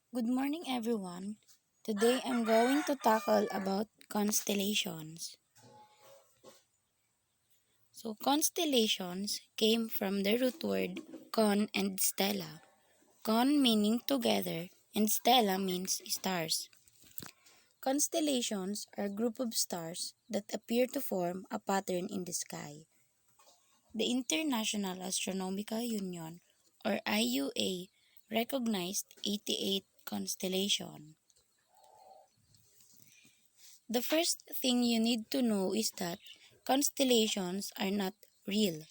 Good morning, everyone. Today I'm going to tackle about constellations. Constellations came from the root word con and stella. Con meaning together and stella means stars. Constellations are a group of stars that appear to form a pattern in the sky. The International Astronomical Union or IUA recognized 88 constellations. The first thing you need to know is that constellations are not real.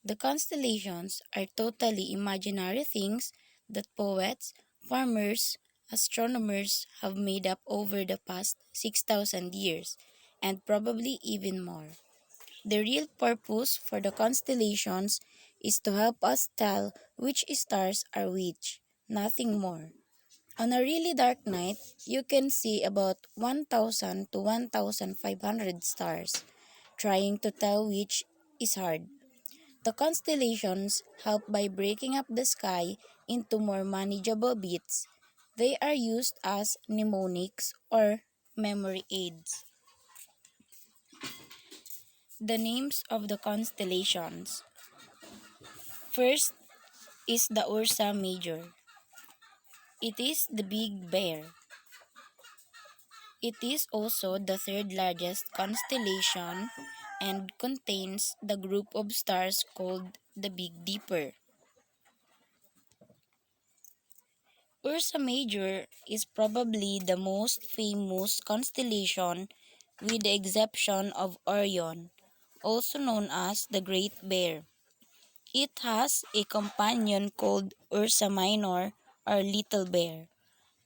The constellations are totally imaginary things that poets, farmers, astronomers have made up over the past 6,000 years, and probably even more. The real purpose for the constellations is to help us tell which stars are which, nothing more. On a really dark night, you can see about 1,000 to 1,500 stars. Trying to tell which is hard. The constellations help by breaking up the sky into more manageable bits. They are used as mnemonics or memory aids. The names of the constellations. First is the Ursa Major. It is the Big Bear. It is also the third largest constellation and contains the group of stars called the Big Dipper. Ursa Major is probably the most famous constellation with the exception of Orion, also known as the Great Bear. It has a companion called Ursa Minor or Little Bear.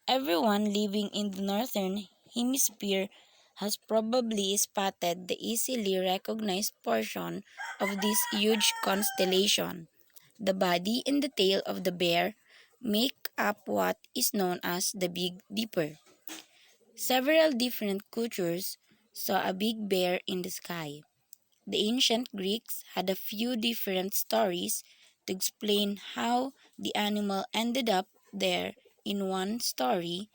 Everyone living in the northern hemisphere has probably spotted the easily recognized portion of this huge constellation. The body and the tail of the bear make up what is known as the Big Dipper. Several different cultures saw a big bear in the sky. The ancient Greeks had a few different stories to explain how the animal ended up there. In one story,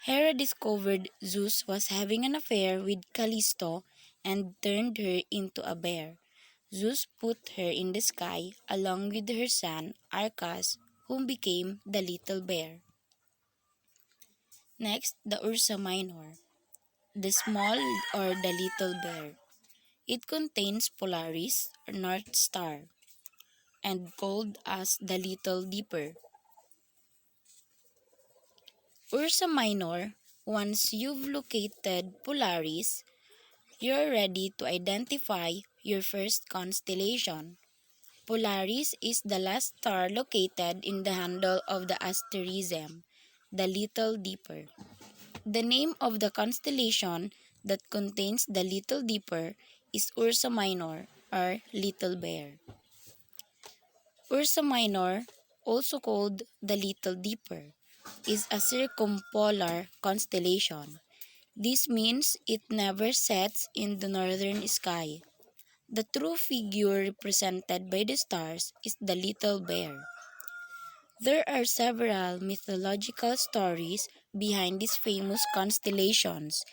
Hera discovered Zeus was having an affair with Callisto and turned her into a bear. Zeus put her in the sky along with her son Arcas, who became the little bear. Next, the Ursa Minor, the small or the little bear. It contains Polaris, or North Star, and called as the Little Dipper. Ursa Minor, once you've located Polaris, you're ready to identify your first constellation. Polaris is the last star located in the handle of the asterism, the Little Dipper. The name of the constellation that contains the Little Dipper is Ursa Minor or Little Bear. Ursa Minor, also called the Little Dipper, is a circumpolar constellation. This means it never sets in the northern sky. The true figure represented by the stars is the little bear. There are several mythological stories behind these famous constellations.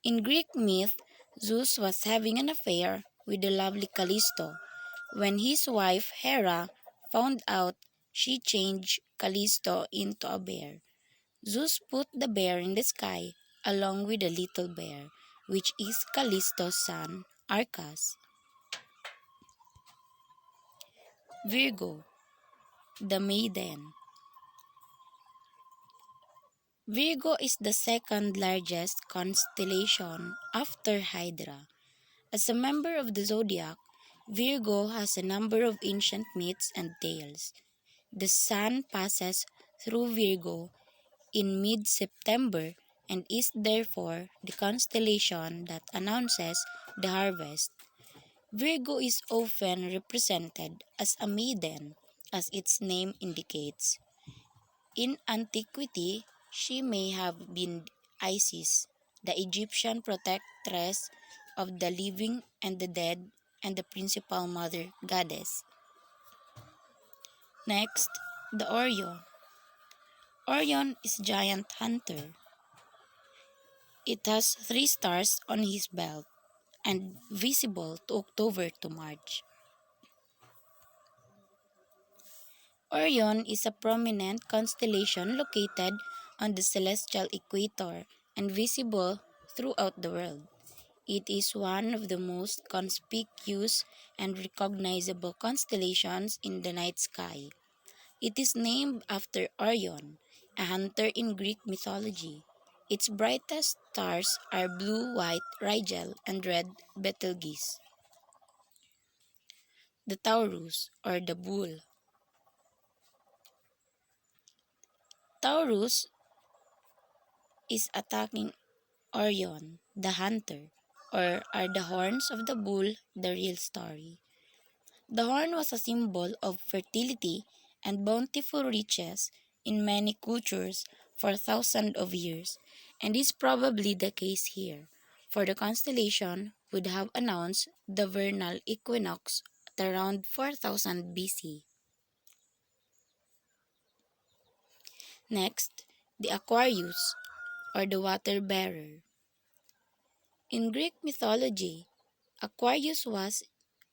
In Greek myth, Zeus was having an affair with the lovely Callisto. When his wife Hera found out, she changed Callisto into a bear. Zeus put the bear in the sky along with the little bear, which is Callisto's son, Arcas. Virgo, the maiden. Virgo is the second largest constellation after Hydra. As a member of the zodiac, Virgo has a number of ancient myths and tales. The sun passes through Virgo in mid September and is therefore the constellation that announces the harvest. Virgo is often represented as a maiden, as its name indicates. In antiquity, she may have been Isis, the Egyptian protectress of the living and the dead and the principal mother goddess. Next, the Orion. Orion is giant hunter. It has three stars on his belt and visible to October to March. Orion is a prominent constellation located on the celestial equator and visible throughout the world. It is one of the most conspicuous and recognizable constellations in the night sky. It is named after Orion, a hunter in Greek mythology. Its brightest stars are blue, white Rigel and red Betelgeuse. The Taurus, or the bull. Taurus is attacking Orion, the hunter, or are the horns of the bull the real story? The horn was a symbol of fertility and bountiful riches in many cultures for thousands of years, and is probably the case here, for the constellation would have announced the vernal equinox at around 4000 BC. Next, the Aquarius, or the water bearer. In Greek mythology, Aquarius was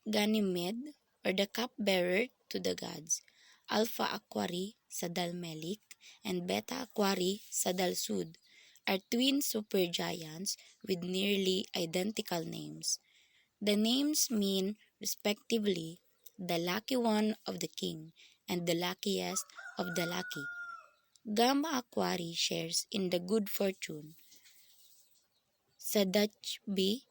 Ganymede, or the cupbearer to the gods. Alpha Aquarii sa Dalmelic and Beta Aquarii sa Dalsud are twin supergiants with nearly identical names. The names mean, respectively, the lucky one of the king and the luckiest of the lucky. Gamma Aquarii shares in the good fortune. Sa Dutch B,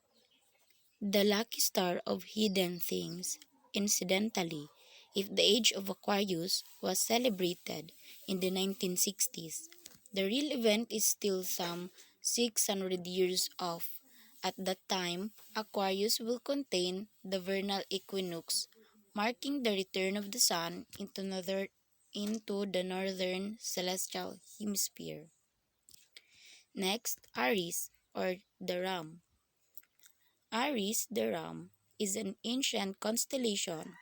the lucky star of hidden things. Incidentally, if the age of Aquarius was celebrated in the 1960s, the real event is still some 600 years off. At that time, Aquarius will contain the vernal equinox, marking the return of the sun into the northern celestial hemisphere. Next, Aries, or the ram. Aries, the ram, is an ancient constellation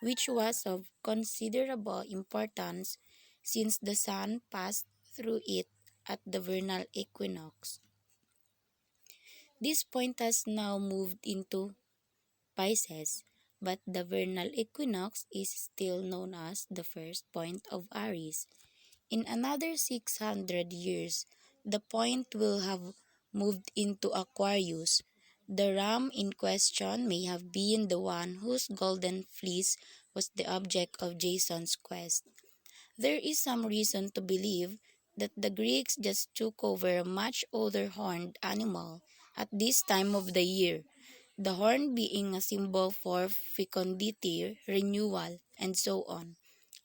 which was of considerable importance since the sun passed through it at the vernal equinox. This point has now moved into Pisces, but the vernal equinox is still known as the first point of Aries. In another 600 years, the point will have moved into Aquarius. The ram in question may have been the one whose golden fleece was the object of Jason's quest. There is some reason to believe that the Greeks just took over a much older horned animal at this time of the year, the horn being a symbol for fecundity, renewal, and so on.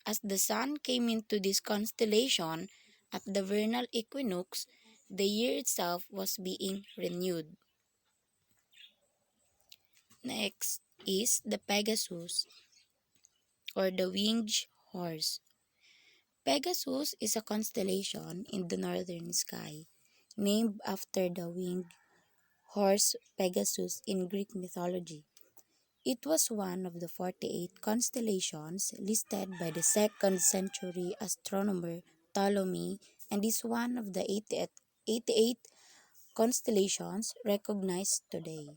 As the sun came into this constellation at the vernal equinox, the year itself was being renewed. Next is the Pegasus, or the winged horse. Pegasus is a constellation in the northern sky, named after the winged horse Pegasus in Greek mythology. It was one of the 48 constellations listed by the 2nd century astronomer Ptolemy and is one of the 88 constellations recognized today.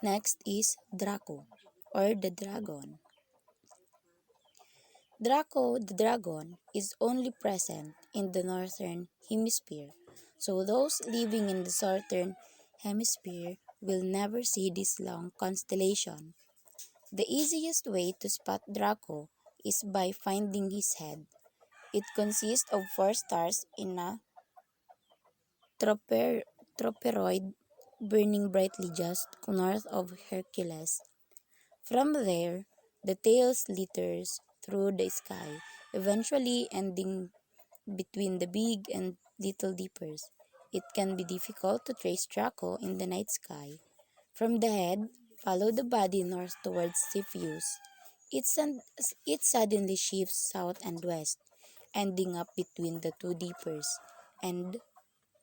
Next is Draco, or the dragon. Draco the dragon is only present in the northern hemisphere, so those living in the southern hemisphere will never see this long constellation. The easiest way to spot Draco is by finding his head. It consists of four stars in a troperoid burning brightly just north of Hercules. From there, the tail slithers through the sky, eventually ending between the Big and Little Dippers. It can be difficult to trace Draco in the night sky. From the head, follow the body north towards Cepheus. It suddenly shifts south and west, ending up between the two Dippers, and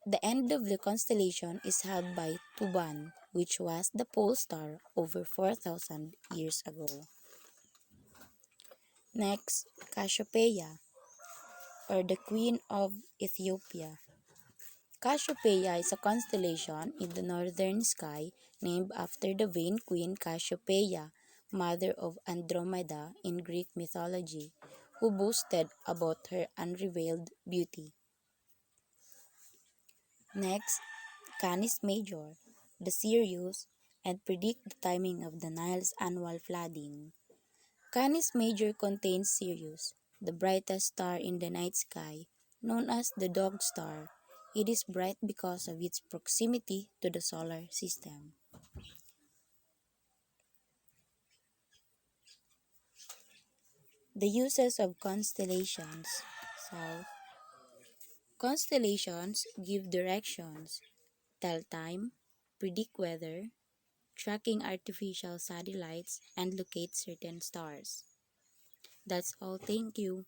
the end of the constellation is held by Tuban, which was the pole star over 4,000 years ago. Next, Cassiopeia. or the Queen of Ethiopia. Cassiopeia is a constellation in the northern sky named after the vain queen Cassiopeia, mother of Andromeda in Greek mythology, who boasted about her unrivaled beauty. Next, Canis Major, the Sirius, and predict the timing of the Nile's annual flooding. Canis Major contains Sirius, the brightest star in the night sky, known as the Dog Star. It is bright because of its proximity to the solar system. The uses of constellations. So, constellations give directions, tell time, predict weather, tracking artificial satellites, and locate certain stars. That's all. Thank you.